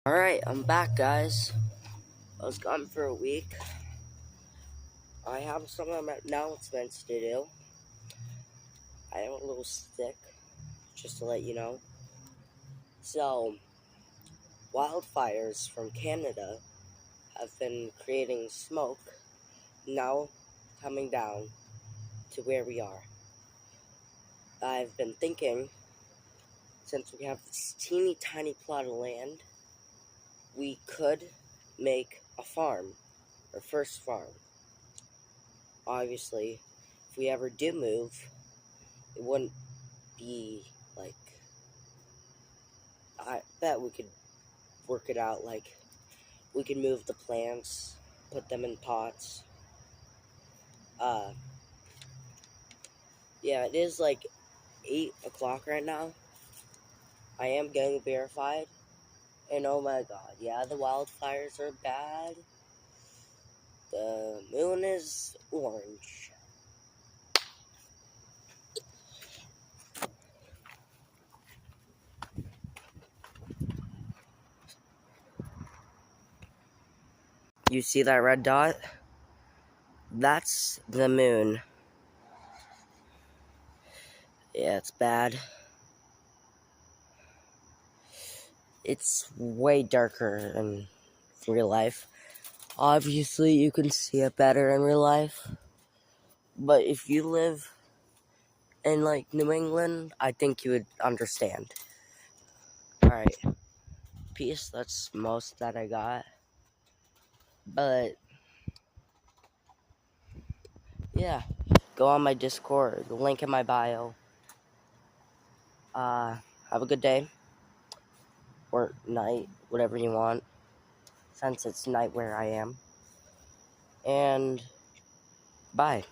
Alright, I'm back, guys. I was gone for a week. I have some announcements to do. I am a little sick, just to let you know. So, wildfires from Canada have been creating smoke, now coming down to where we are. I've been thinking, since we have this teeny tiny plot of land, we could make a farm, our first farm. Obviously, if we ever do move, it wouldn't be like, I bet we could work it out, like, we could move the plants, put them in pots. Yeah, it is like 8 o'clock right now. I am getting verified, and oh my god, yeah, the wildfires are bad. The moon is orange. You see that red dot? That's the moon. Yeah, it's bad. It's way darker in real life. Obviously, you can see it better in real life. But if you live in, like, New England, I think you would understand. Alright. Peace. That's most that I got. But, yeah. Go on my Discord. The link in my bio. Have a good day. Or night. Whatever you want. Since it's night where I am. And, bye.